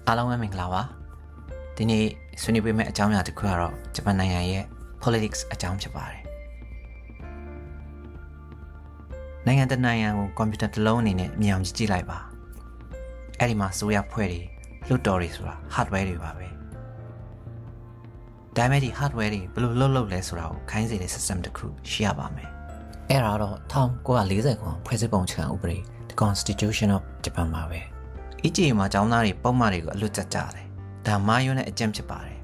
အားလုံးပဲမင်္ဂလာပါဒီနေ့ဆွေးနွေးပေးမယ့်အကြောင်းအရာတစ်ခုကတော့ဂျပန်နိုင်ငံရဲ့ politics အကြောင်းဖြစ်ပါတယ်နိုင်ငံတစ်နိုင်ငံကိုကွန်ပျူတာတစ်လုံးအနေနဲ့မြင်အောင်ကြည့်လိုက်ပါအဲ့ဒီမှာဆိုရဖွဲ့တွေလွတ်တော်တွေဆိုတာ hardware တွေပါပဲဒါပေမဲ့ဒီ hardware တွေဘယ်လိုလုပ်လဲဆိုတာကိုခိုင်းစေတဲ့ system တစ်ခုရှိရပါမယ်အဲ့ဒါတော့1940ခုဖွဲ့စည်းပုံအခြေခံဥပဒေ The Constitution of Japan ပါပဲEJ မှာကျောင်းသားတွေပုံမှန်တွေကိုအလွတ်ကျကြတယ်ဒါမာယွန်းနဲ့အကျင့်ဖြစ်ပါတယ်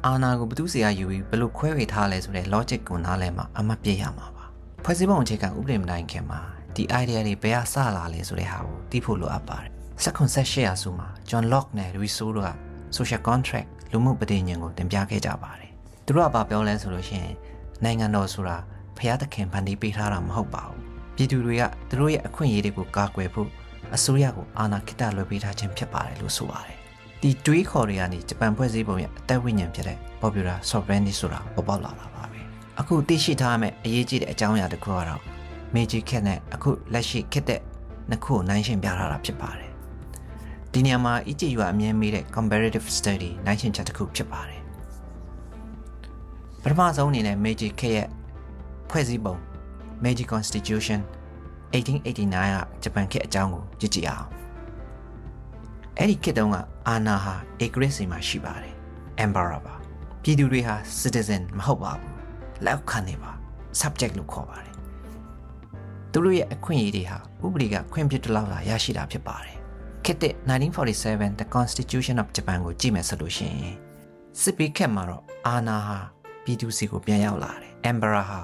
အာနာကိုဘသူစီကယူပြီးဘယ်လိုခွဲဝေထားလဲဆိုတဲ့ logic ကိုနားလည်မှအမှတ်ပြရမှာပါဖွဲ့စည်းပုံအခြေခံဥပဒေမတိုင်ခင်မှာဒီ idea တွေဘယ်ဟာစလာလဲဆိုတဲ့ဟာကိုသိဖို့လိုအပ်ပါတယ်18ရာစုမှာ John Locke နဲ့ Rousseau တို့က social contract လူမှုပဋိညာဉ်ကိုတင်ပြခဲ့ကြပါတယ်သူတို့ကပြောလဲဆိုလို့ရှိရင်နိုင်ငံတော်ဆိုတာဖျားသခင်ဖန်တီးပေးထားတာမဟုတ်ပါဘူးပြည်သူတွေကသူတို့ရဲ့အခွင့်အရေးတွေကိုကာကွယ်ဖို့အစိုးရကိုအာဏာခိတလွှဲပေးထားခြင်းဖြစ်ပါတယ်လို့ဆိုပါတယ်ဒီတွေးခေါ်တွေကနေဂျပန်ဖွဲ့စည်းပုံရဲ့အသက်ဝိညာဉ်ဖြစ်တဲ့ popular sovereignty ဆိုတာပေါ်ပေါက်လာတာပါပဲအခုသိရှိထားမယ့်အရေးကြီးတဲ့အကြောင်းအရာတစ်ခုကတော့ Meiji ခေတ်နဲ့အခုလက်ရှိခေတ်တဲ့နှစ်ခုကိုနိုင်ရှင်ပြထားတာဖြစ်ပါတယ်ဒီနေရာမှာ EJU အမြင်မိတဲ့ comparative study နိုင်ရှင်ချက်တစ်ခုဖြစ်ပါတယ်ပထမဆုံးအနေနဲ့ Meiji ခေတ်ရဲ့ဖွဲ့စည်းပုံ Meiji Constitution 1889 ကဂျပန်ခေတ်အကြောင်းကိုကြည့်အောင်အဲ့ဒီခေတ်တုန်းကအာဏာဟာ Agresi မှာရှိပါတယ် Emperor ပါပြည်သူတွေဟာ citizen မဟုတ်ပါဘူးလက်ခံနေပါ subject လို့ခေါ်ပါတယ်သူတို့ရဲ့အခွင့်အရေးတွေဟာဥပဒေကခွင့်ပြုတလောက်သာရရှိတာဖြစ်ပါတယ်ခေတ်တဲ့1947 The Constitution of Japan ကိုကြည့်မယ်ဆိုလို့ရှိရင်စစ်ပြီးခေတ်မှာတော့အာဏာဟာပြည်သူစီကိုပြန်ရောက်လာတယ် Emperor ဟာ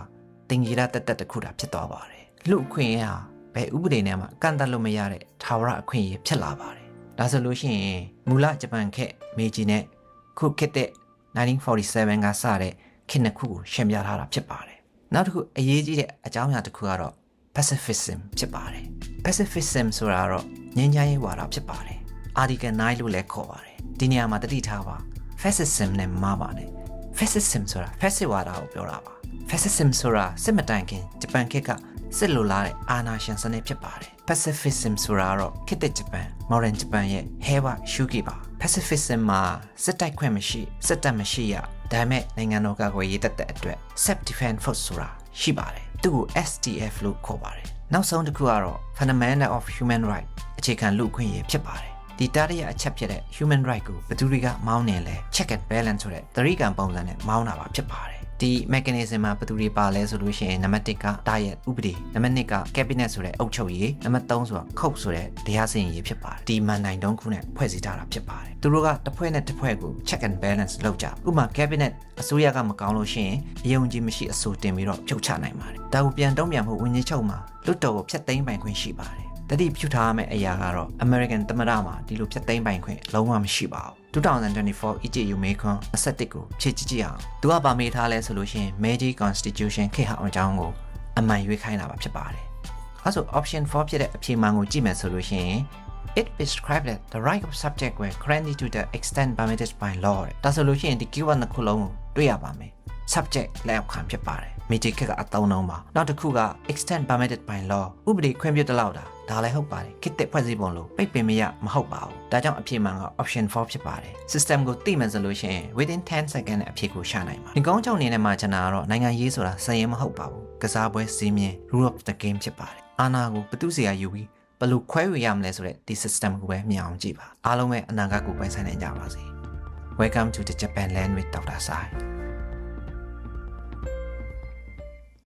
တင်ကြီးရတက်တစ်ခုတာဖြစ်သွားပါတယ်လူအခွင့်အရေးဟာဘယ်ဥပဒေနဲ့မှကန့်သတ်လို့မရတဲ့ထာဝရအခွင့်အရေးဖြစ်လာပါတယ်ဒါဆိုလို့ရှိရင်မူလဂျပန်ခေတ်မေဂျီနဲ့ခုခေတ်တဲ့1947ကစတဲ့ခေတ်နှစ်ခုကိုရှင်းပြထားတာဖြစ်ပါတယ်နောက်တစ်ခုအရေးကြီးတဲ့အကြောင်းအရာတစ်ခုကတော့ pacifism ဖြစ်ပါတယ် pacifism ဆိုတာတော့ငြိမ်းချမ်းရေးဝါဒဖြစ်ပါတယ် article 9လို့လည်းခေါ်ပါတယ်ဒီနေရာမှာတတိထားပါ fascism နဲ့မှားပါတယ် fascism ဆိုတာ fascist ဝါဒကိုပြောတာပါ fascism ဆိုတာစစ်မတိုင်ခင်ဂျပန်ခေတ်ကစစ်လိုလားတဲ့အာဏာရှင်စနစ်ဖြစ်ပါတယ် pacifism ဆိုတာတော့ခေတ်သစ်ဂျပန် modern ဂျပန်ရဲ့ Heiwa Shuki ပါ pacifism မှာစစ်တိုက်ခွင့်မရှိစစ်တပ်မရှိရဒါပေမဲ့နိုင်ငံတော်ကာကွယ်ရေးတပ်တဲ့အတွက် self defense force ဆိုတာရှိပါတယ်သူ့ကို SDF လို့ခေါ်ပါတယ်နောက်ဆုံးတစ်ခုကတော့ fundamental of human right အခြေခံလူ့အခွင့်အရေးဖြစ်ပါတယ်ဒီတတိယအချက်ဖြစ်တဲ့ human right ကိုဘယ်သူတွေကမောင်းနေလဲ check and balance ဆိုတဲ့သတိကံပုံစံနဲ့မောင်းတာပါဖြစ်ပါတယ်ဒီ mechanism မှာဘယ်သူတွေပါလဲဆိုလို့ရှိရင်နံပါတ်1ကတာရက်ဥပဒေနံပါတ်2က cabinet ဆိုတဲ့အုပ်ချုပ်ရေးနံပါတ်3ဆိုတာခုတ်ဆိုတဲ့တရားစီရင်ရေးဖြစ်ပါတယ်ဒီမန်နိုင်တုံးခုနဲ့ဖွဲ့စည်းထားတာဖြစ်ပါတယ်သူတို့ကတစ်ဖွဲ့နဲ့တစ်ဖွဲ့ကို check and balance လုပ်ကြဥပမာ cabinet အစိုးရကမကောင်းလို့ရှိရင်အယုံကြည်မရှိအဆိုတင်ပြီးတော့ဖြုတ်ချနိုင်ပါတယ်ဒါကိုပြန်တုံးပြန်ဖို့ဝန်ကြီးချုပ်မှာလွတ်တော်ကိုဖျက်သိမ်းပိုင်ခွင့်ရှိပါတယ်တတိပြုထားမယ့်အရာကတော့ American သမ္မတမှာဒီလိုဖျက်သိမ်းပိုင်ခွင့်လုံးဝမရှိပါဘူး2024 EJU မေခွန်း21ကိုဖြည့်ကြည့်အောင်သူကဗာမေးထားလဲဆိုလို့ရှိရင် Meiji Constitution ခေတ်ဟောင်းအကြောင်းကိုအမှန်ရွေးခိုင်းတာပါဖြစ်ပါတယ်အဲဆို option 4ဖြစ်တဲ့အဖြေမှန်ကိုကြည့်မယ်ဆိုလို့ရှိရင် it prescribes that the right of subject were granted to the extent permitted by law ဒါဆိုလို့ရှိရင်ဒီ keyword နှစ်ခုလုံးကိုတွေ့ရပါမယ် subject လက်အောက်ခံဖြစ်ပါတယ်Meiji ခေတ်ကအသုံးလုံးပါနောက်တစ်ခုက extent permitted by law ဥပဒေခွင့်ပြုတလောက်တာဒါလည်းဟုတ်ပါတယ်ခေတ်သစ်ဖွဲ့စည်းပုံလို့ပိတ်ပင်မရမဟုတ်ပါဘူးဒါကြောင့်အဖြေမှန်က option 4ဖြစ်ပါတယ် system ကိုသိမှန်ဆိုလို့ရှိရင် within 10 second နဲ့အဖြေကိုရှာနိုင်ပါဒီကောင်းကြောင့်အနေနဲ့မှကျွန်တော်ကတော့နိုင်ငံရေးဆိုတာစရင်မဟုတ်ပါဘူးကစားပွဲစီးမြင် rule of the game ဖြစ်ပါတယ်အာဏာကိုဘယ်သူစီကယူပြီးဘယ်လိုခွဲဝေရမလဲဆိုတဲ့ဒီ system ကိုပဲမြင်အောင်ကြည့်ပါအားလုံးပဲအနာဂတ်ကိုပိုင်ဆိုင်နိုင်ကြပါစေ Welcome to the Japan Land with Dr. Sai